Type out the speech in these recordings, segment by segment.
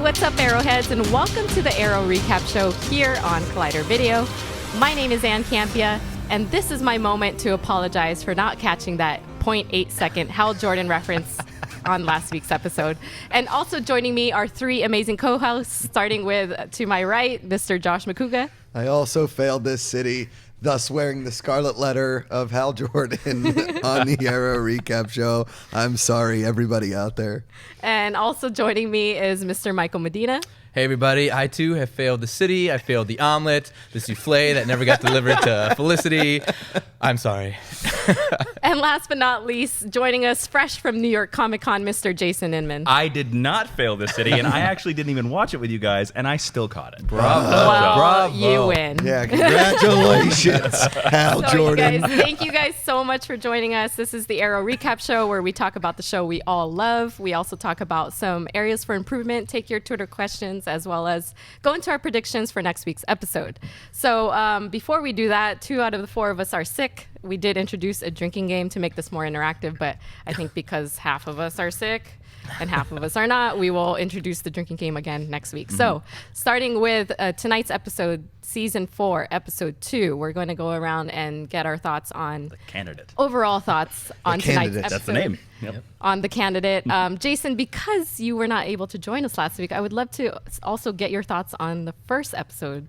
what's up, Arrowheads, and welcome to the Arrow Recap Show here on Collider Video. My name is Campea, and this is my moment to apologize for not catching that 0.8 second Hal Jordan reference on last week's episode. And also joining me are three amazing co-hosts, starting with, to my right, Mr. Josh Macuga. I also failed this city, thus wearing the scarlet letter of Hal Jordan on the Arrow Recap Show. I'm sorry, everybody out there. And also joining me is Mr. Michael Medina. Hey everybody, I too have failed the city, I failed the omelet, the souffle that never got delivered to Felicity. I'm sorry. And last but not least, joining us fresh from New York Comic Con, Mr. Jason Inman. I did not fail the city, and I actually didn't even watch it with you guys, and I still caught it. Bravo. Well, Bravo. you win. Yeah, congratulations, Hal Jordan. You guys, thank you guys so much for joining us. This is the Arrow Recap Show where we talk about the show we all love. We also talk about some areas for improvement, take your Twitter questions, as well as go into our predictions for next week's episode. So before we do that, 2 out of the 4 of us are sick. We did introduce a drinking game to make this more interactive, but I think because half of us are sick and half of us are not, we will introduce the drinking game again next week. So starting with tonight's episode, Season 4, Episode 2, we're going to go around and get our thoughts on The candidate. overall thoughts on tonight's episode. That's the name. Yep. On the candidate. Jason, because you were not able to join us last week, I would love to also get your thoughts on the first episode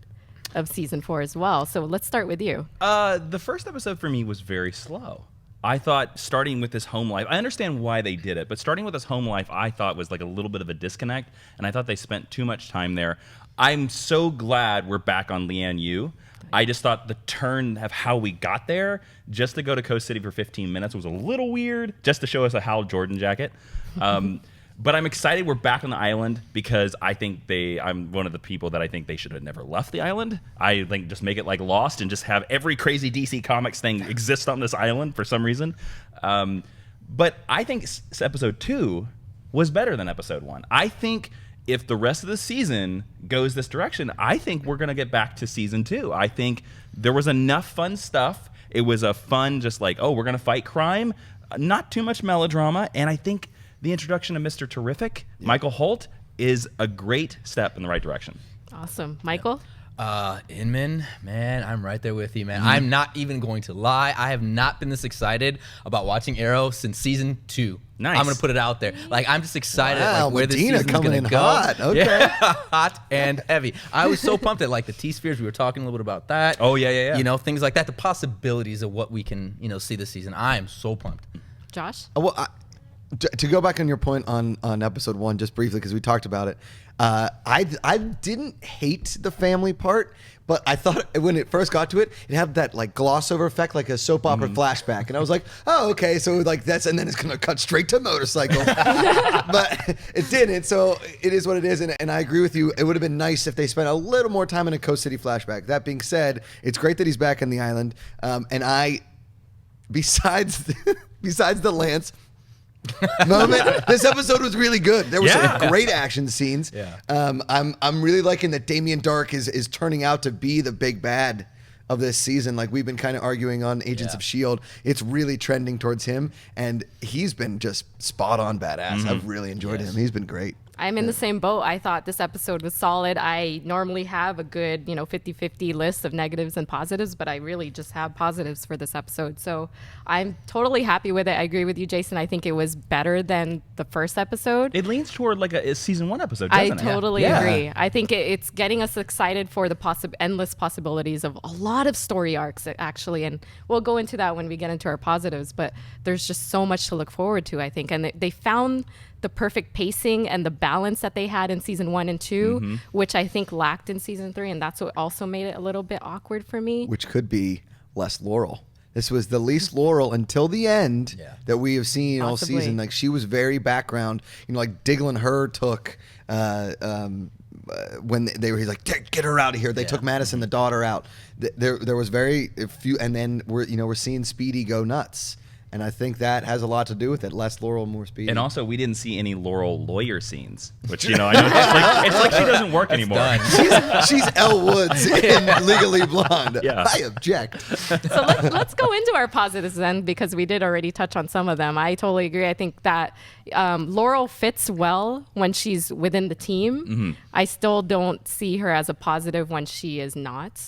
of Season 4 as well. So let's start with you. The first episode for me was very slow. I thought starting with this home life, I understand why they did it, but starting with this home life, I thought was like a little bit of a disconnect, and I thought they spent too much time there. I'm so glad we're back on Leanne Yu. I just thought the turn of how we got there, just to go to Coast City for 15 minutes, was a little weird, just to show us a Hal Jordan jacket. But I'm excited we're back on the island because I think I'm one of the people that I think they should have never left the island. I think just make it like Lost and just have every crazy DC Comics thing exist on this island for some reason. But I think episode 2 was better than episode 1. I think if the rest of the season goes this direction, I think we're going to get back to season 2. I think there was enough fun stuff. It was a fun, just like, oh, we're going to fight crime. Not too much melodrama. And I think the introduction of Mr. Terrific, Michael Holt, is a great step in the right direction. Awesome. Michael? Inman, man, I'm right there with you, man. I'm not even going to lie. I have not been this excited about watching Arrow since season 2. Nice. I'm going to put it out there. Like, I'm just excited like, where Medina this season's coming going in to go. hot. Okay. Yeah, hot and heavy. I was so pumped at like the T-Spheres. We were talking a little bit about that. Oh, yeah. You know, things like that. The possibilities of what we can, see this season. I am so pumped. Josh? Well, to go back on your point on episode 1, just briefly, because we talked about it, I didn't hate the family part, but I thought when it first got to it, it had that like gloss over effect, like a soap opera flashback, and I was like, oh, okay, so like that's, and then it's gonna cut straight to motorcycle, but it didn't. So it is what it is, and I agree with you. It would have been nice if they spent a little more time in a Coast City flashback. That being said, it's great that he's back on the island, and besides the Lance moment, this episode was really good. There were some great action scenes. I'm really liking that Damien Dark is turning out to be the big bad of this season. Like we've been kind of arguing on Agents of S.H.I.E.L.D. It's really trending towards him, and he's been just spot on badass. I've really enjoyed him. He's been great. I'm in the same boat. I thought this episode was solid. I normally have a good, 50-50 list of negatives and positives, but I really just have positives for this episode. So I'm totally happy with it. I agree with you, Jason. I think it was better than the first episode. It leans toward like a season 1 episode, doesn't it? I totally agree. I think it's getting us excited for the endless possibilities of a lot of story arcs, actually. And we'll go into that when we get into our positives, but there's just so much to look forward to, I think. And they found the perfect pacing and the balance that they had in season 1 and 2, which I think lacked in season 3, and that's what also made it a little bit awkward for me. Which could be less Laurel. This was the least Laurel until the end that we have seen all season. Like she was very background. Like Diggle and her took when he's like, get her out of here. They took Madison, the daughter, out. There was very few, and then we're seeing Speedy go nuts. And I think that has a lot to do with it. Less Laurel, more Speedy. And also, we didn't see any Laurel lawyer scenes, which, I know it's like she doesn't work anymore. She's Elle Woods in Legally Blonde. Yeah. I object. So let's go into our positives then, because we did already touch on some of them. I totally agree. I think that Laurel fits well when she's within the team. Mm-hmm. I still don't see her as a positive when she is not.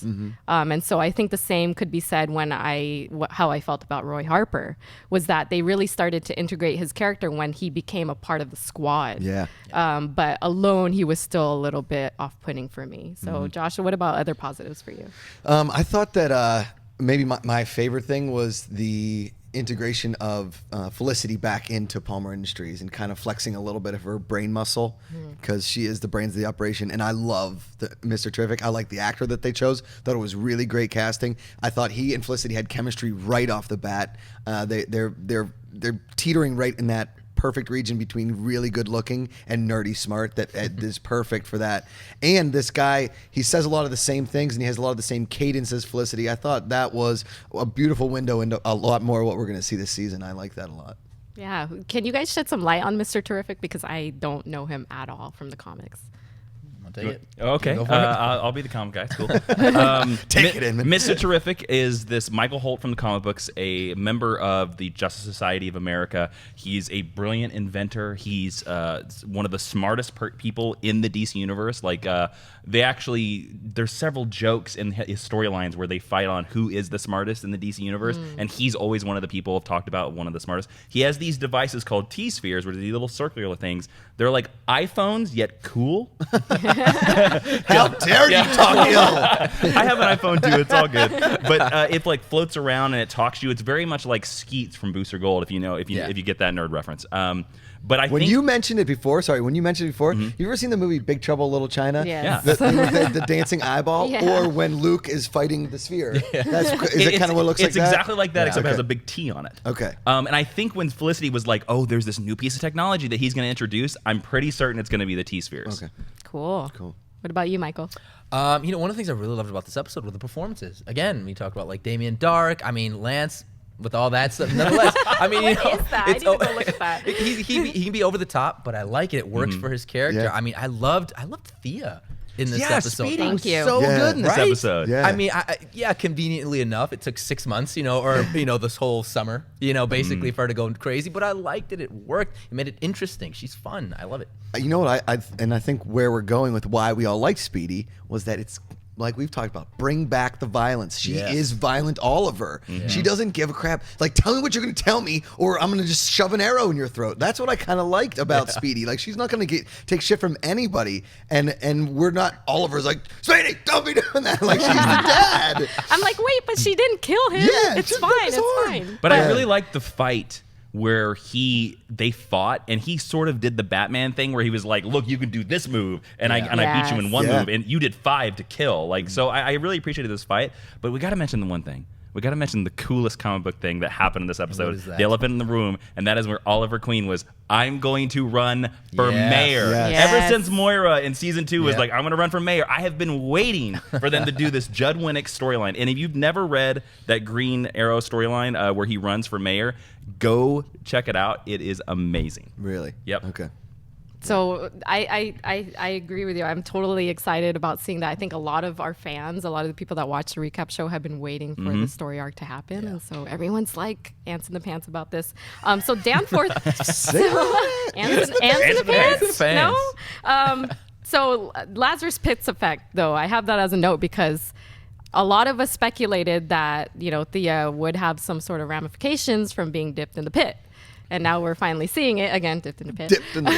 And so I think the same could be said when how I felt about Roy Harper, was that they really started to integrate his character when he became a part of the squad. Yeah. But alone, he was still a little bit off-putting for me. So Joshua, what about other positives for you? I thought that maybe my favorite thing was the integration of Felicity back into Palmer Industries and kind of flexing a little bit of her brain muscle, because she is the brains of the operation. And I love Mr. Terrific. I like the actor that they chose. Thought it was really great casting. I thought he and Felicity had chemistry right off the bat. They're teetering right in that perfect region between really good looking and nerdy smart that is perfect for that. And this guy, he says a lot of the same things and he has a lot of the same cadence as Felicity. I thought that was a beautiful window into a lot more of what we're going to see this season. I like that a lot. Yeah. Can you guys shed some light on Mr. Terrific? Because I don't know him at all from the comics. Take it. Okay, Go for it. I'll be the comic guy. It's cool. Take it, Inman. Mr. Terrific is this Michael Holt from the comic books, a member of the Justice Society of America. He's a brilliant inventor. He's one of the smartest people in the DC universe. Like there's several jokes in his storylines where they fight on who is the smartest in the DC universe, and he's always one of the people I've talked about, one of the smartest. He has these devices called T-spheres, which are these little circular things. They're like iPhones, yet cool. How dare you talk ill? I have an iPhone too. It's all good. But it like floats around and it talks to you. It's very much like Skeets from Booster Gold, if you get that nerd reference. But I when think you mentioned it before, you ever seen the movie Big Trouble in Little China? Yes. The dancing eyeball, Yeah. or when Luke is fighting the sphere. Is it kind of what it looks like? It's exactly like that, except it Okay. has a big T on it. Okay. And I think when Felicity was like, "Oh, there's this new piece of technology that he's going to introduce," I'm pretty certain it's going to be the T-spheres. Okay. Cool. What about you, Michael? One of the things I really loved about this episode were the performances. Again, we talked about like Damien Dark. I mean, Lance with all that stuff. Nonetheless, I mean, What is that? I need to go look at that. He can be over the top, but I like it. It works for his character. Yeah. I mean, I loved Thea in this episode. Speedy Thank was you. so Yeah. good in this Right? episode. Yeah. I mean, conveniently enough, it took 6 months, or this whole summer, basically for her to go crazy. But I liked it. It worked. It made it interesting. She's fun. I love it. You know what? I think where we're going with why we all liked Speedy was that it's like we've talked about. Bring back the violence. She Yes. is violent, all of her. She doesn't give a crap. Like, tell me what you're going to tell me, or I'm going to just shove an arrow in your throat. That's what I kind of liked about Speedy. Like, she's not going to take shit from anybody, and we're not. Oliver's like, Speedy, don't be doing that. Like, she's the dad. I'm like, wait, but she didn't kill him. Yeah, It's just fine. broke his It's arm. fine. But I really liked the fight where they fought and he sort of did the Batman thing where he was like, look, you can do this move and I beat you in one Yeah. move and you did 5 to kill. Like, so I really appreciated this fight, but we got to mention the one thing. We got to mention the coolest comic book thing that happened in this episode. is that? The elephant in the room, and that is where Oliver Queen was, I'm going to run for Yes. mayor. Yes. Ever since Moira in season 2 was Yeah. like, I'm going to run for mayor, I have been waiting for them to do this Judd Winnick storyline. And if you've never read that Green Arrow storyline where he runs for mayor, go check it out. It is amazing. Really? Yep. Okay. So I agree with you. I'm totally excited about seeing that. I think a lot of our fans, a lot of the people that watch the recap show have been waiting for the story arc to happen. And so everyone's like ants in the pants about this. So Danforth, ants in the pants? No? So Lazarus Pit's effect, though, I have that as a note because a lot of us speculated that, Thea would have some sort of ramifications from being dipped in the pit. And now we're finally seeing it again, dipped in the pit. Dipped in the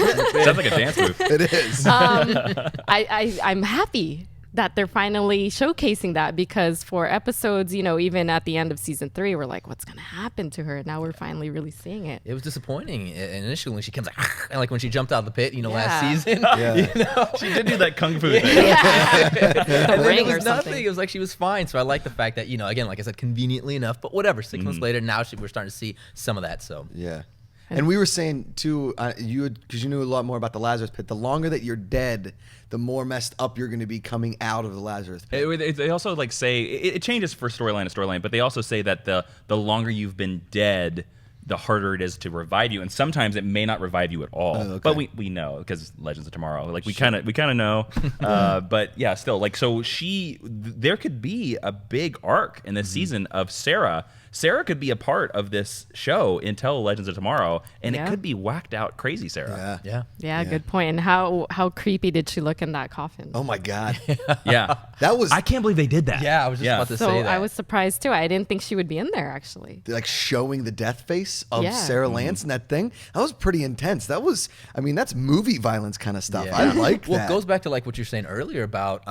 Sounds like a dance move. It is. I'm happy that they're finally showcasing that because for episodes, even at the end of season 3, we're like, what's going to happen to her? And now we're finally really seeing it. It was disappointing initially when she comes and like when she jumped out of the pit, last Yeah. season. Yeah. She did do that kung fu thing. The And then ring it or was something. nothing. It was like she was fine. So I like the fact that, again, like I said, conveniently enough, but whatever. 6 months later, now we're starting to see some of that. So Yeah. And we were saying too, because you knew a lot more about the Lazarus Pit. The longer that you're dead, the more messed up you're going to be coming out of the Lazarus Pit. They also say it changes for storyline to storyline, but they also say that the longer you've been dead, the harder it is to revive you, and sometimes it may not revive you at all. okay. But we know because Legends of Tomorrow, like we kind of know. But yeah, still, like, so there could be a big arc in this season of Sarah. Sarah could be a part of this show until Legends of Tomorrow, and it could be whacked out crazy Sarah. Yeah, good point. And how creepy did she look in that coffin? Oh my God. Yeah, That was I can't believe they did that. Yeah, I was just about to So say that. I was surprised too. I didn't think she would be in there actually. like showing the death face of Yeah. Sarah Lance in that thing. That was pretty intense. That was, I mean, that's movie violence kind of stuff. Yeah. I like Well, that. it goes back to like what you're saying earlier about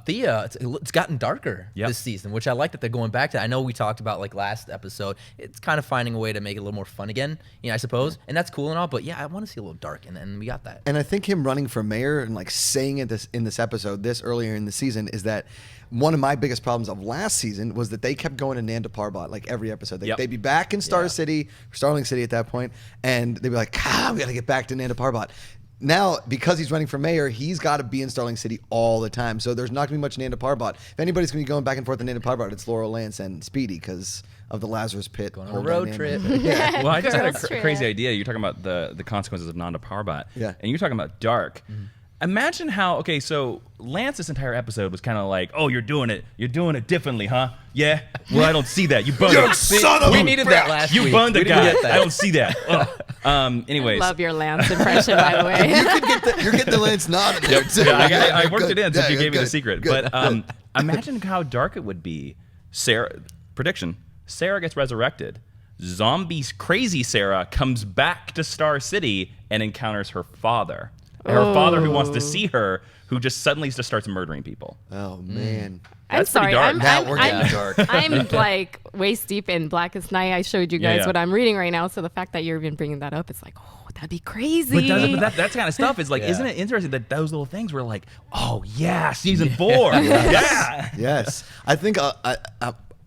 Thea. It's gotten darker Yep. this season, which I like that they're going back to. I know we talked about like last episode. It's kind of finding a way to make it a little more fun again, I suppose, and that's cool and all. But yeah, I want to see a little dark, and we got that. And I think him running for mayor and like saying it in this episode, this earlier in the season, is that one of my biggest problems of last season was that they kept going to Nanda Parbat like every episode. Yep. They'd be back in Starling City at that point, and they'd be like, we got to get back to Nanda Parbat. Now, because he's running for mayor, he's got to be in Starling City all the time. So there's not going to be much Nanda Parbat. If anybody's going to be going back and forth in Nanda Parbat, it's Laurel Lance and Speedy because of the Lazarus Pit. Going on whole a road dynamic. trip. Yeah. Well, I just had a Girls trip. crazy idea. You're talking about the consequences of Nanda Parbat. Yeah. And you're talking about dark. Imagine how, so Lance this entire episode was kind of like, oh, you're doing it differently, huh? Yeah? Well, I don't see that. You burned You it. son of We a needed that last You week. burned the We didn't guy. get that. I don't see that. Anyways. Love your Lance impression, by the way. You're getting the Lance nod in there too. Yeah, I worked Good. it in since Yeah, you gave me the good. secret. Good. But imagine how dark it would be. Prediction. Sarah gets resurrected. Zombies crazy Sarah comes back to Star City and encounters her father. And her father who wants to see her, who just suddenly just starts murdering people. Oh man. I'm That's pretty sorry. dark. Now we're getting dark. I'm like waist deep in Blackest Night. I showed you guys Yeah. what I'm reading right now. So the fact that you're even bringing that up, it's like, oh, that'd be crazy. But that kind of stuff is like, Yeah. isn't it interesting that those little things were like, oh yeah, season 4. Yeah. Yes, I think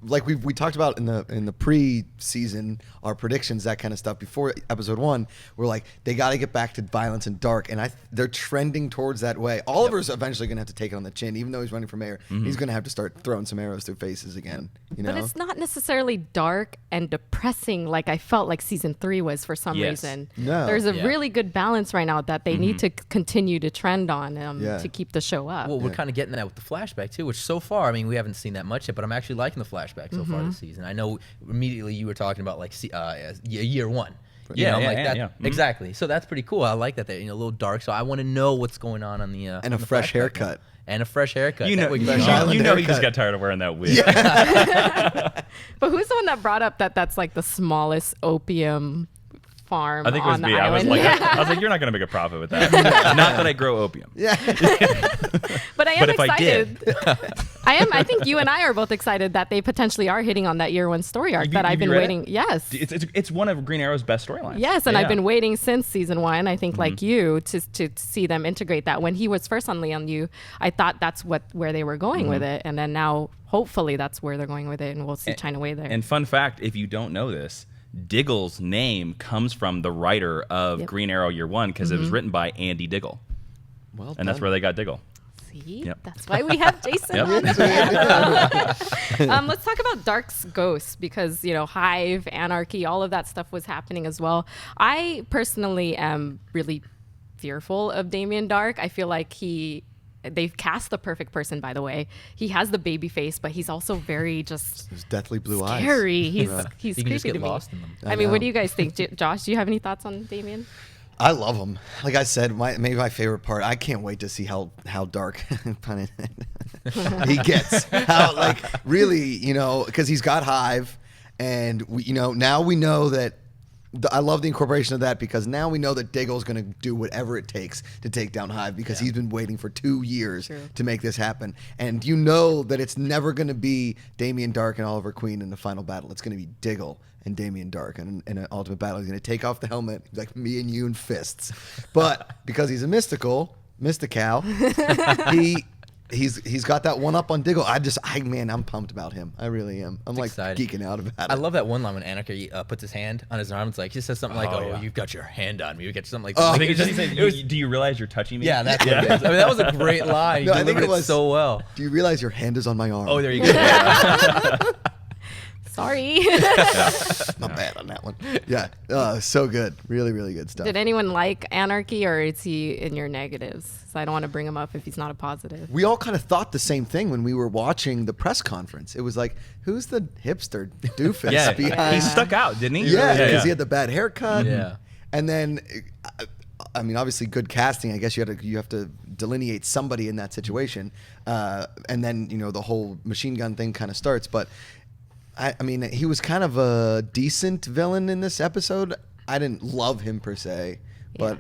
like we talked about in the pre-season, our predictions, that kind of stuff before episode 1. We're like, they got to get back to violence and dark, and they're trending towards that way. Oliver's eventually going to have to take it on the chin, even though he's running for mayor. He's going to have to start throwing some arrows through faces again. You know, But it's not necessarily dark and depressing like I felt like season 3 was for some Yes. reason. No. There's a Yeah. really good balance right now that they need to continue to trend on Yeah. to keep the show up. Well, we're kind of getting that with the flashback too, which so far, I mean, we haven't seen that much yet, but I'm actually liking the flashback so far this season. I know immediately you were talking about like year 1. You Yeah, know, I'm yeah, like yeah, that, yeah. Exactly. So that's pretty cool. I like that they're a little dark. So I want to know what's going on the and on a the fresh flashback. haircut. And a fresh haircut. You That know, would you be Fresh awesome. Island know he just haircut. got tired of wearing that wig. But who's the one that brought up that that's like the smallest opium farm I think it was on the me. I was island? like, you're not going to make a profit with that. Not that I grow opium. Yeah. But I am But if I excited. did. I think you and I are both excited that they potentially are hitting on that year 1 story arc that you I've been read it? waiting. Yes. It's one of Green Arrow's best storylines. Yes, and Yeah. I've been waiting since season 1. I think, like you, to see them integrate that. When he was first on Leon Yu, I thought that's where they were going with it, and then now hopefully that's where they're going with it, and we'll see China Wei there. And fun fact, if you don't know this, Diggle's name comes from the writer of Green Arrow Year 1 because it was written by Andy Diggle. Well And that's done. where they got Diggle. See, Yep. that's why we have Jason Yep. on. Let's talk about Dark's ghosts because Hive, Anarchy, all of that stuff was happening as well. I personally am really fearful of Damien Dark. I feel like they've cast the perfect person, by the way. He has the baby face, but he's also very just Those deathly blue eyes. scary. He's You creepy can just get to me. lost in them. I mean, what do you guys think? Josh, do you have any thoughts on Damien? I love him. Like I said, maybe my favorite part. I can't wait to see how dark pun intended, he gets. How really, because he's got Hive, and now we know that. I love the incorporation of that because now we know that Diggle's going to do whatever it takes to take down Hive because he's been waiting for 2 years to make this happen. And you know that it's never going to be Damien Dark and Oliver Queen in the final battle. It's going to be Diggle and Damien Dark in an ultimate battle. He's going to take off the helmet like me and you in fists. But because he's a mystical, He's got that one up on Diggle. I'm pumped about him. I really am. I'm exciting. geeking out about it. I love that one line when Anarchy puts his hand on his arm. It's like he says something like, Oh, "Oh, yeah. you've got your hand on me." You get something like. Oh, that. I think It he said, it was- do you realize you're touching me? yeah, that's what it is. I mean, that was a great line. He No, I think delivered it was so well. Do you realize your hand is on my arm? Oh, there you go. Sorry. Not bad on that one. Yeah, so good. Really, really good stuff. Did anyone like Anarchy, or is he in your negatives? So I don't want to bring him up if he's not a positive. We all kind of thought the same thing when we were watching the press conference. It was like, who's the hipster doofus Yeah, behind? he stuck out, didn't he? Yeah, because he had the bad haircut. Yeah. And then, I mean, obviously, good casting. I guess you have to delineate somebody in that situation, and then the whole machine gun thing kind of starts. But I mean, he was kind of a decent villain in this episode. I didn't love him per se, but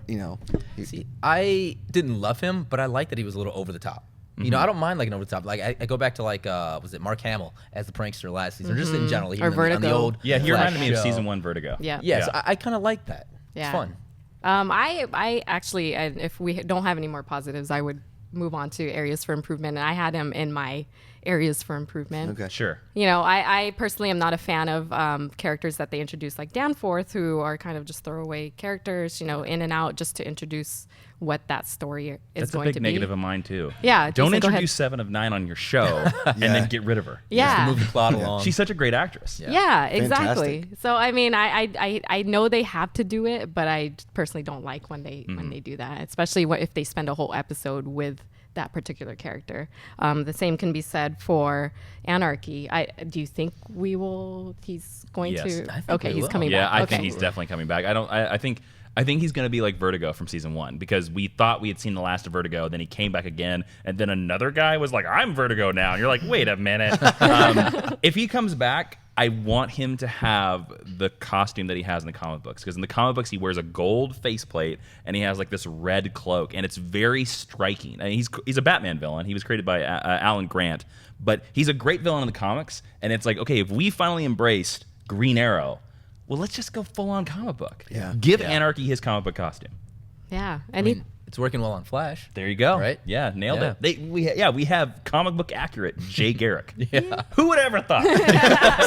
See, I didn't love him, but I like that he was a little over the top. I don't mind like an over the top. Like I go back to like was it Mark Hamill as the prankster last season, or just in general, Or on the Vertigo. old Yeah, he Flash reminded me of show. season 1 Vertigo. Yeah. Yeah, so I kind of like that. Yeah. It's fun. I actually, and if we don't have any more positives, I would move on to areas for improvement. And I had him in my areas for improvement. Okay. Sure. I personally am not a fan of characters that they introduce like Danforth, who are kind of just throwaway characters, in and out just to introduce what that story is That's a going big to negative be. of mine too. Yeah, Don't Jason, go ahead. introduce 7 of 9 on your show and then get rid of her. Yeah. To move the plot along. She's such a great actress. Yeah, exactly. Fantastic. So I mean, I know they have to do it, but I personally don't like when they do that, especially if they spend a whole episode with that particular character. The same can be said for Anarchy. Do you think he's going Yes. to? I think Okay, we he's will. coming Yeah, back. I Okay. think he's definitely coming back. I think he's going to be like Vertigo from season 1, because we thought we had seen the last of Vertigo, then he came back again, and then another guy was like, I'm Vertigo now. And you're like, wait a minute. If he comes back, I want him to have the costume that he has in the comic books, because in the comic books he wears a gold faceplate and he has like this red cloak, and it's very striking. I mean, he's a Batman villain. He was created by Alan Grant, but he's a great villain in the comics. And it's like, okay, if we finally embraced Green Arrow, well, let's just go full on comic book. Yeah. Give Anarchy his comic book costume. Yeah, I and mean, it's working well on Flash. There you go. Right? Yeah, nailed Yeah. it. We have comic book accurate Jay Garrick. Yeah. Who would ever thought?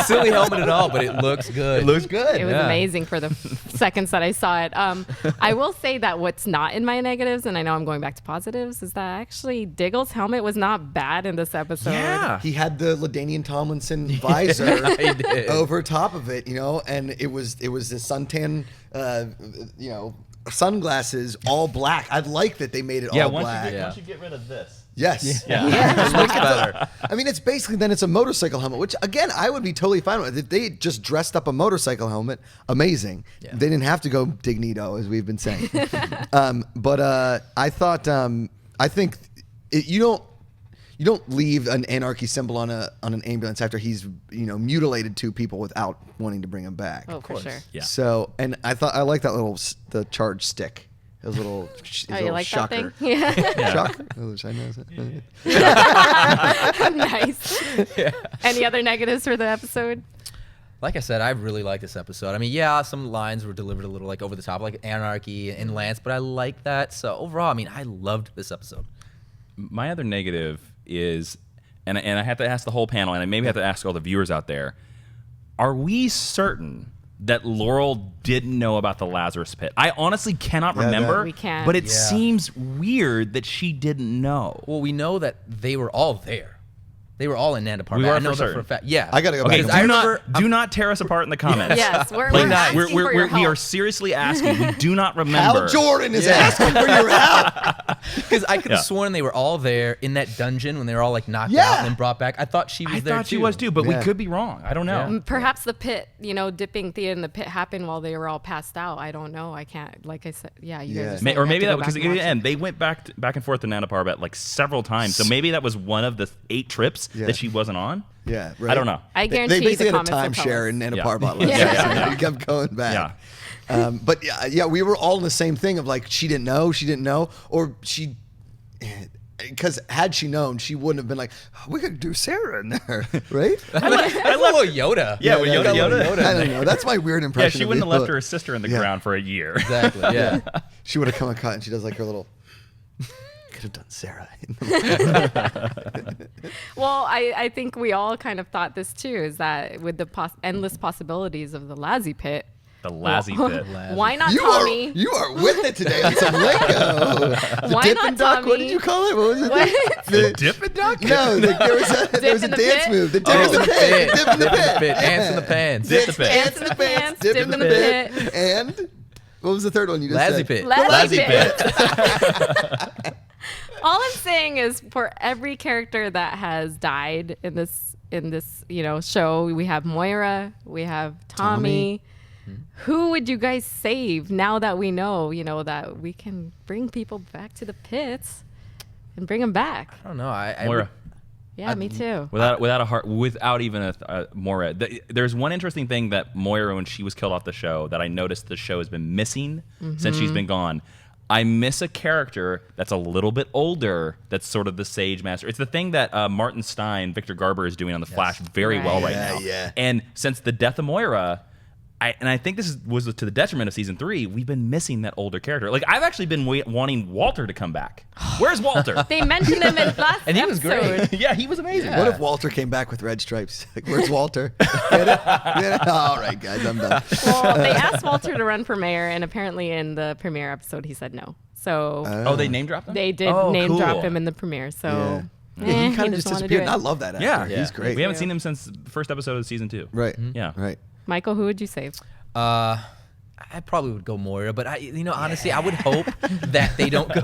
Silly helmet and all, but it looks good. It looks good. it was Yeah. amazing for the seconds that I saw it. I will say that what's not in my negatives, and I know I'm going back to positives, is that actually Diggle's helmet was not bad in this episode. Yeah. He had the LaDainian Tomlinson visor He did. over top of it, and it was the suntan, sunglasses, all black. I like that they made it all black. once you get rid of this. Yes. It looks better. I mean, it's basically then it's a motorcycle helmet, which again I would be totally fine with. If they just dressed up a motorcycle helmet, amazing. Yeah. They didn't have to go Dignito, as we've been saying. But I thought I think you don't leave an Anarchy symbol on an ambulance after he's mutilated 2 people without wanting to bring him back. Oh, for sure. Yeah. So, and I thought I like that the charge stick. His little, his Oh, you little like shocker. that thing? Yeah. Shocker. Oh, should I know that? Nice. Any other negatives for the episode? Like I said, I really like this episode. I mean, yeah, some lines were delivered a little like over the top, like Anarchy and Lance, but I like that. So overall, I mean, I loved this episode. My other negative is, and I have to ask the whole panel, and I maybe have to ask all the viewers out there, are we certain that Laurel didn't know about the Lazarus pit? I honestly cannot remember, We can't. but it Yeah. seems weird that she didn't know. Well, we know that they were all there. They were all in Nanda Parbat. We are I know for that for certain. a fact. Yeah. I gotta go Okay, back. I do remember- not tear us apart in the comments. Yes, we're Please. asking for your We are help. seriously asking. We do not remember. Hal Jordan is asking for your help. Because I could have Yeah. sworn they were all there in that dungeon when they were all like knocked Yeah. out and then brought back. I thought she was I there thought too. she was too, but Yeah. we could be wrong. I don't know. Yeah. Perhaps the pit, dipping Thea in the pit happened while they were all passed out. I don't know. I can't, like I said, you guys Yeah. are Or saying Or we have maybe to that go because back at and the watch end it. they went back and forth to Nanda Parbat like several times. So maybe that was one of the 8 trips Yeah. that she wasn't on. Yeah, right. I don't know. I They guarantee basically the had a comments will tell timeshare us. in Nana Yeah. Parbat. Yeah. We kept going back. Yeah. But yeah, we were all in the same thing of like she didn't know, or she. Because had she known, she wouldn't have been like, oh, we could do Sarah in there, right? I love little Yoda. Yeah, with that- Yoda. I don't know. That's my weird Yeah, impression. she of wouldn't have the left book. her sister in the Yeah. ground for a year. Exactly. Yeah. She would have come and cut, and she does like her little. Could have done Sarah. Well, I think we all kind of thought this too, is that with the endless possibilities of the Lazzy pit, The Lazzy pit. Why not You Tommy? are with it today on some lingo. The Why dip not and duck. What Tommy? did you call it? What was it? What? The Dip and duck? No, there was a in the dance pit? move. The dip in the pit. The dip in the pit. Ants in the pants. Dip the pit. Ants in the pants, dip in the pit. And what was the third one you just Lazzy said? pit. Lazzy Lazzy pit. All I'm saying is, for every character that has died in this show, we have Moira, we have Tommy. Who would you guys save now that we know, that we can bring people back to the pits and bring them back? I don't know. Moira. Yeah, me too. Without a heart, without even a Moira. There's one interesting thing that Moira, when she was killed off the show, that I noticed the show has been missing since she's been gone. I miss a character that's a little bit older, that's sort of the sage master. It's the thing that Martin Stein, Victor Garber, is doing on The Flash very well right now. Yeah. And since the death of Moira, I think this was to the detriment of season 3, we've been missing that older character. Like, I've actually been wanting Walter to come back. Where's Walter? They mentioned him in last And he was episode. great. Yeah, he was amazing. What if Walter came back with red stripes? Like, where's Walter? Get it? Get it? All right, guys, I'm done. Well, they asked Walter to run for mayor, and apparently in the premiere episode, he said no. So Oh, they name dropped him? they did Oh, name cool. drop him in the premiere. So Yeah, he kind of just doesn't wanna do disappeared. it. And I love that actor. Yeah. He's great. We haven't seen him since the first episode of season 2. Right. Yeah. Right. Michael, who would you save? I probably would go Moira, but honestly, I would hope that they don't go.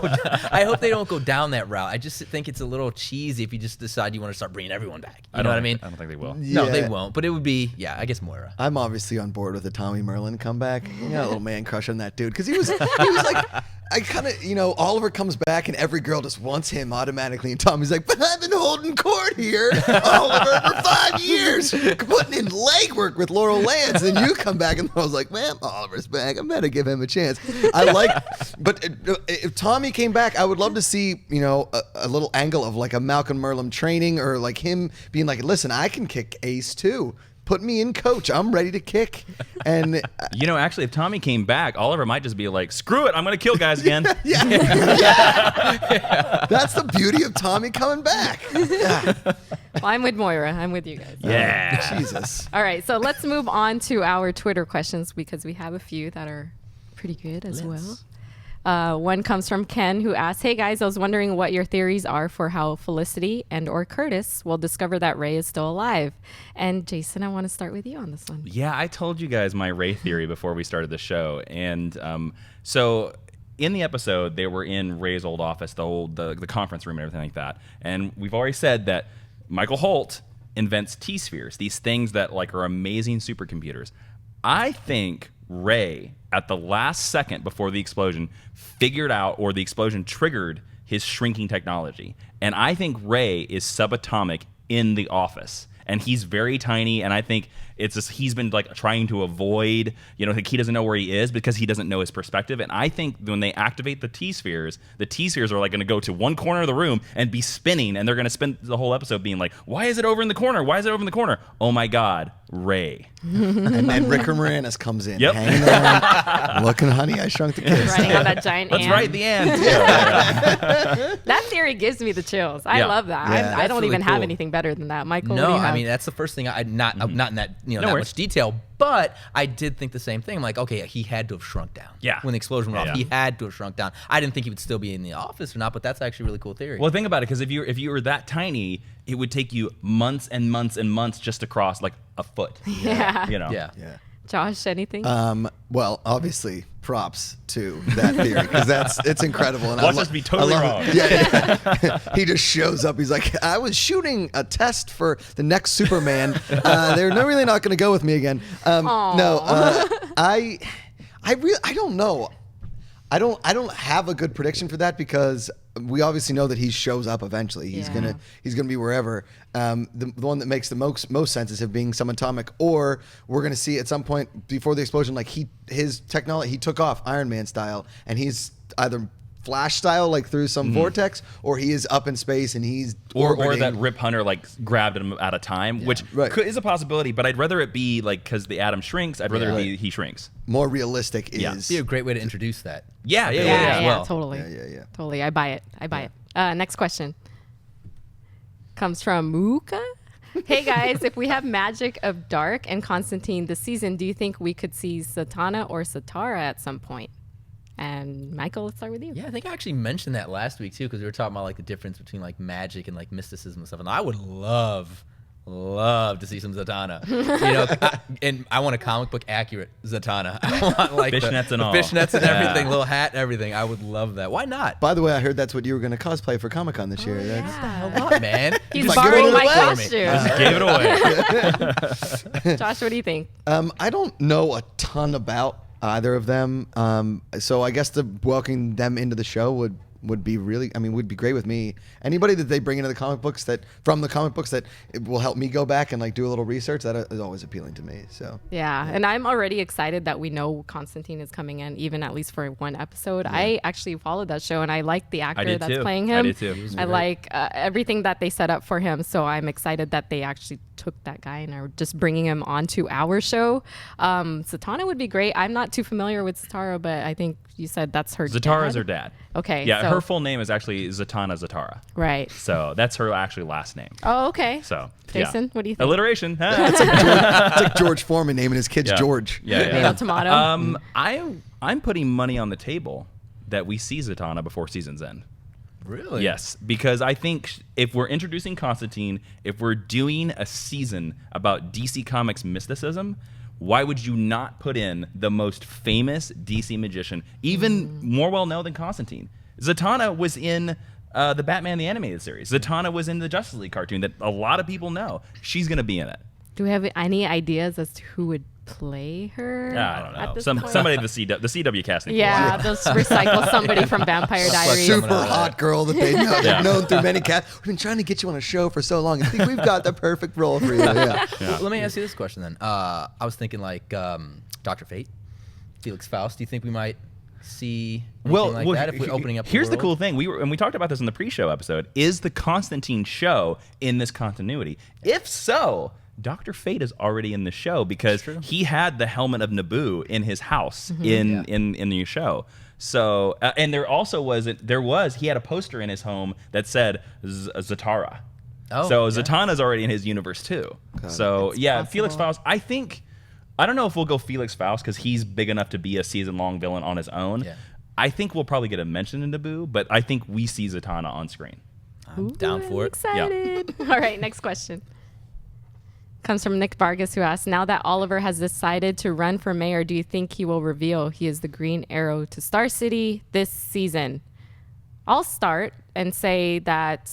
I hope they don't go down that route. I just think it's a little cheesy if you just decide you want to start bringing everyone back. You know what I mean? I don't think they will. No, they Yeah. won't. But it would be, I guess Moira. I'm obviously on board with the Tommy Merlin comeback. You got a little man crush on that dude because he was like, I kind of, Oliver comes back and every girl just wants him automatically, and Tommy's like, but I've been holding court here, Oliver, for 5 years, putting in legwork with Laurel Lance, and then you come back and I was like, man, Oliver's back. I better give him a chance. But if Tommy came back, I would love to see, a little angle of like a Malcolm Merlin training, or like him being like, listen, I can kick ace too. Put me in, coach. I'm ready to kick. And Actually, if Tommy came back, Oliver might just be like, screw it, I'm going to kill guys again. yeah. That's the beauty of Tommy coming back. Yeah. Well, I'm with Moira. I'm with you guys. Yeah. Jesus. All right, so let's move on to our Twitter questions because we have a few that are pretty good as well. One comes from Ken, who asks, hey guys, I was wondering what your theories are for how Felicity and or Curtis will discover that Ray is still alive. And Jason, I want to start with you on this one. Yeah, I told you guys my Ray theory before we started the show. And so in the episode, they were in Ray's old office, the conference room and everything like that. And we've already said that Michael Holt invents T-spheres, these things that are amazing supercomputers. I think Ray, at the last second before the explosion, figured out, or the explosion triggered, his shrinking technology. And I think Ray is subatomic in the office. And he's very tiny, and I think it's just, he's been trying to avoid, he doesn't know where he is because he doesn't know his perspective. And I think when they activate the T-spheres are going to go to one corner of the room and be spinning, and they're going to spend the whole episode being like, why is it over in the corner? Why is it over in the corner? Oh my God, Ray. And then Rick Moranis comes in, Yep. hanging on, looking, honey, I shrunk the kids. Running on that giant That's ant. right, the end. That theory gives me the chills. I Yeah. love that. Yeah. I don't That's even really have cool. anything better than that. Michael, what do No, you have? I mean that's the first thing. Not in that that worries. much detail, but I did think the same thing. I'm like, okay, he had to have shrunk down. Yeah. When the explosion went Yeah, off, yeah. he had to have shrunk down. I didn't think he would still be in the office or not, but that's actually a really cool theory. Well, think about it, because if you were that tiny, it would take you months and months and months just to cross a foot. Yeah. Yeah. Yeah. Josh, anything? Well, obviously, props to that theory because it's incredible. And Watch us be totally wrong. Yeah. He just shows up. He's like, I was shooting a test for the next Superman. They're really not going to go with me again. No, I don't know. I don't have a good prediction for that because we obviously know that he shows up eventually. He's Yeah. gonna be wherever. The one that makes the most sense is him being subatomic, or we're gonna see at some point before the explosion, his technology, he took off Iron Man style, and he's either Flash style, through some vortex, or he is up in space and he's Or orbiting. that Rip Hunter grabbed him at a time, which Right. is a possibility. But I'd rather it be because the atom shrinks. I'd rather it be he shrinks. more realistic Yeah. is Be a great way to introduce that. Yeah. yeah, well. totally. Yeah. Totally. I buy it. Next question comes from Macuga. Hey guys, if we have Magic of Dark and Constantine this season, do you think we could see Zatanna or Zatara at some point? And Michael, let's start with you. Yeah, I think I actually mentioned that last week too, because we were talking about like the difference between like magic and like mysticism and stuff. And I would love to see some Zatanna. And I want a comic book accurate Zatanna. I want like fishnets and all. Fishnets and everything, little hat, everything. I would love that. Why not? By the way, I heard that's what you were going to cosplay for Comic-Con this year. Yeah. Hell up, man. He's Just borrowing give it my away. costume. Just gave it away. Josh, what do you think? I don't know a ton about either of them. So I guess the welcoming them into the show would be great with me. Anybody that they bring into the comic books that it will help me go back and like do a little research, that is always appealing to me. So Yeah, and I'm already excited that we know Constantine is coming in, even at least for one episode. Yeah. I actually followed that show, and I like the actor that's playing him. I did too. I like everything that they set up for him, so I'm excited that they actually took that guy and are just bringing him onto our show. Zatanna would be great. I'm not too familiar with Zatara, but I think you said that's her Zatara's dad? her dad. Okay. Yeah, so, her full name is actually Zatanna Zatara. Right. So that's her actually last name. Oh, okay. So, Jason, what do you think? Alliteration. it's like George Foreman naming his kids George. Tomato, tomato. I'm putting money on the table that we see Zatanna before season's end. Really? Yes, because I think if we're introducing Constantine, if we're doing a season about DC Comics mysticism, why would you not put in the most famous DC magician, even more well-known than Constantine? Zatanna was in the Batman the Animated Series. Zatanna was in the Justice League cartoon that a lot of people know. She's going to be in it. Do we have any ideas as to who would play her? I don't know. Point? Somebody the CW casting. Yeah, just recycle somebody from Vampire Diaries. Super hot girl that they've known through many casts. We've been trying to get you on a show for so long. I think we've got the perfect role for you. Yeah. Let me ask you this question then. I was thinking like Dr. Fate, Felix Faust. Do you think we might see anything like that if we're opening up here's the cool thing. We talked about this in the pre-show episode. Is the Constantine show in this continuity? If so, Dr. Fate is already in the show because he had the helmet of Naboo in his house in the show. So and there also he had a poster in his home that said Zatara. Oh, so Zatanna's already in his universe too. So Felix Faust. I don't know if we'll go Felix Faust because he's big enough to be a season-long villain on his own. Yeah. I think we'll probably get a mention in Naboo, but I think we see Zatanna on screen. I'm down for it. Excited. Yeah. All right, next question. Comes from Nick Vargas, who asks, now that Oliver has decided to run for mayor, do you think he will reveal he is the Green Arrow to Star City this season? I'll start and say that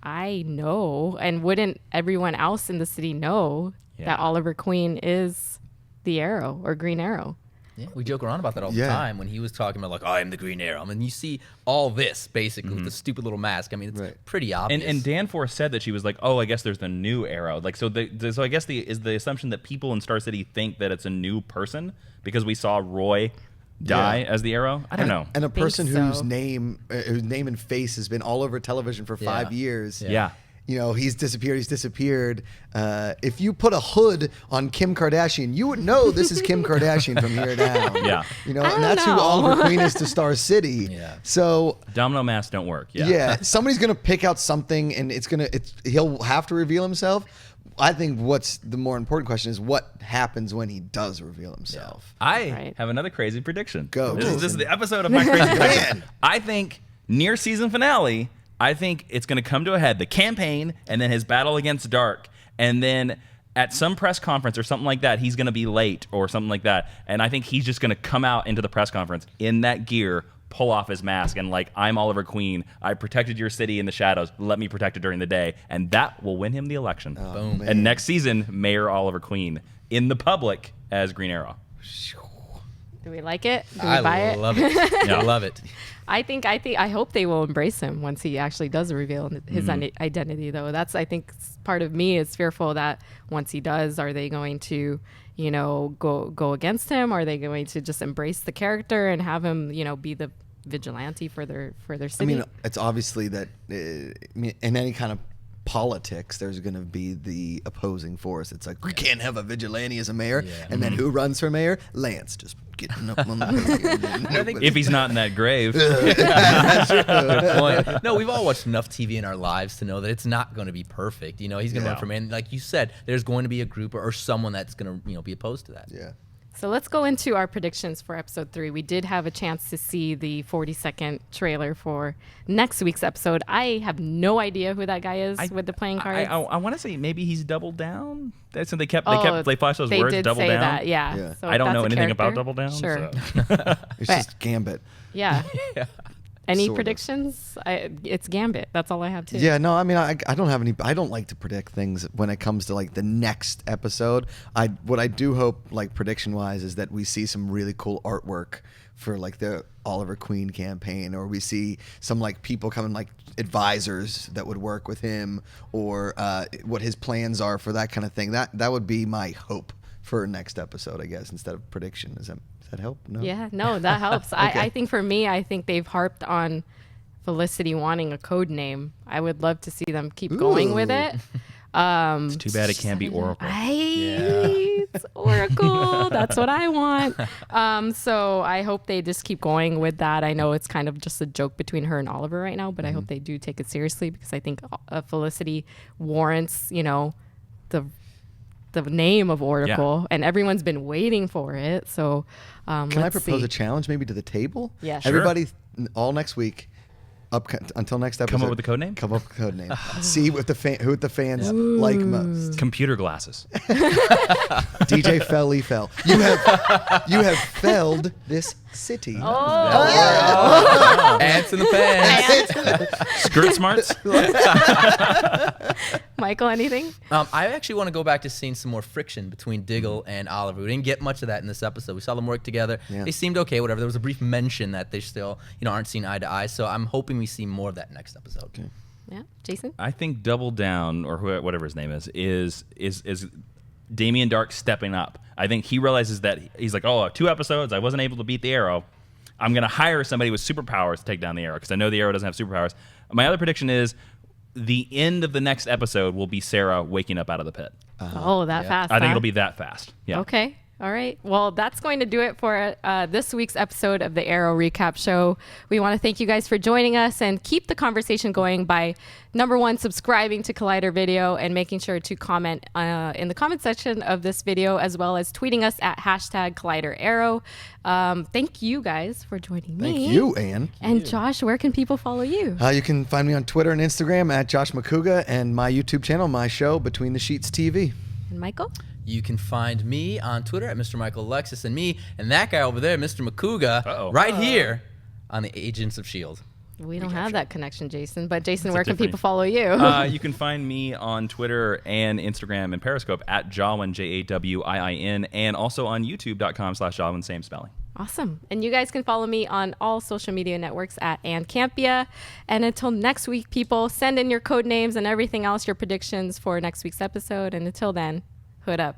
I know, and wouldn't everyone else in the city know that Oliver Queen is the Arrow or Green Arrow? Yeah, we joke around about that all the time when he was talking about like, oh, I'm the Green Arrow. I mean, you see all this basically with the stupid little mask. I mean, it's pretty obvious. And Danforth said that she was like, oh, I guess there's the new Arrow. Like, so I guess is the assumption that people in Star City think that it's a new person because we saw Roy die as the Arrow. I don't know. And a person whose name and face has been all over television for 5 years. Yeah. You know, he's disappeared. If you put a hood on Kim Kardashian, you would know this is Kim Kardashian from here down. Yeah. You know, and that's who Oliver Queen is to Star City. Yeah. So domino masks don't work. Yeah. Somebody's gonna pick out something, and he'll have to reveal himself. I think what's the more important question is what happens when he does reveal himself. I have another crazy prediction. Go. This is the episode of my crazy prediction. I think near season finale, I think it's going to come to a head, the campaign, and then his battle against Dark, and then at some press conference or something like that, he's going to be late or something like that, and I think he's just going to come out into the press conference in that gear, pull off his mask, and like, I'm Oliver Queen, I protected your city in the shadows, let me protect it during the day, and that will win him the election. Boom. And next season, Mayor Oliver Queen in the public as Green Arrow. Do we like it? Do we buy it? Love it. I love it. I hope they will embrace him once he actually does reveal his identity, though. That's, I think, part of me is fearful that once he does, are they going to, go against him? Are they going to just embrace the character and have him, be the vigilante for their city? I mean, it's obviously that in any kind of politics, there's going to be the opposing force. It's like, we can't have a vigilante as a mayor. Yeah. And then who runs for mayor? Lance, just getting up on the If he's not in that grave. Good point. No, we've all watched enough TV in our lives to know that it's not going to be perfect. You know, he's going to run for mayor. And like you said, there's going to be a group or someone that's going to, be opposed to that. Yeah. So let's go into our predictions for episode 3. We did have a chance to see the 40-second trailer for next week's episode. I have no idea who that guy is with the playing cards. I want to say maybe he's Double Down. That's they flashed those they words. did Double say Down. that, yeah. Yeah. So I don't that's know a anything about character. Double Down. Sure. So. It's just Gambit. Yeah. Yeah. Any Sort of. predictions? It's Gambit. That's all I have too. Yeah, no, I mean, I don't have any. I don't like to predict things when it comes to like the next episode. What I do hope, like prediction wise, is that we see some really cool artwork for like the Oliver Queen campaign, or we see some like people coming, like advisors that would work with him, or what his plans are for that kind of thing. That would be my hope for next episode, I guess, instead of prediction. Does that help? No. Yeah, no, that helps. Okay. I think for me, I think they've harped on Felicity wanting a code name. I would love to see them keep going with it. It's too bad it can't be Oracle. It's Oracle. That's what I want. So I hope they just keep going with that. I know it's kind of just a joke between her and Oliver right now, but I hope they do take it seriously, because I think Felicity warrants, the name of Oracle, and everyone's been waiting for it. So Can I propose a challenge maybe to the table? Yeah, sure. Everybody, all next week, until next episode. Come up with a code name? Come up with a code name. See what who the fans like most. Computer glasses. DJ Felly fell. You have felled this city. Ants in the pants. Skirt smarts. Michael, anything? I actually want to go back to seeing some more friction between Diggle and Oliver. We didn't get much of that in this episode. We saw them work together. Yeah. They seemed okay, whatever. There was a brief mention that they still, aren't seen eye to eye. So I'm hoping we see more of that next episode. Okay. Yeah, Jason? I think Double Down, or whatever his name is Damien Dark stepping up. I think he realizes that he's like, 2 episodes, I wasn't able to beat the Arrow. I'm going to hire somebody with superpowers to take down the Arrow, because I know the Arrow doesn't have superpowers. My other prediction is the end of the next episode will be Sarah waking up out of the pit. That fast. I think huh? it'll be that fast. Yeah. Okay. All right. Well, that's going to do it for this week's episode of the Arrow Recap Show. We want to thank you guys for joining us, and keep the conversation going by, number 1, subscribing to Collider Video and making sure to comment in the comment section of this video, as well as tweeting us at #ColliderArrow. Thank you guys for joining me. Thank you, Ann. And Josh, where can people follow you? You can find me on Twitter and Instagram at Josh Macuga, and my YouTube channel, my show, Between the Sheets TV. And Michael? You can find me on Twitter at Mr. Michael Alexis, and me and that guy over there, Mr. Macuga, right here on the Agents of S.H.I.E.L.D. We don't have that connection, Jason. But Jason, It's where a can Tiffany. people follow you? You can find me on Twitter and Instagram and Periscope at Jawin, Jawin, and also on YouTube.com/Jawin, same spelling. Awesome. And you guys can follow me on all social media networks at Campea. And until next week, people, send in your code names and everything else, your predictions for next week's episode. And until then, hood up.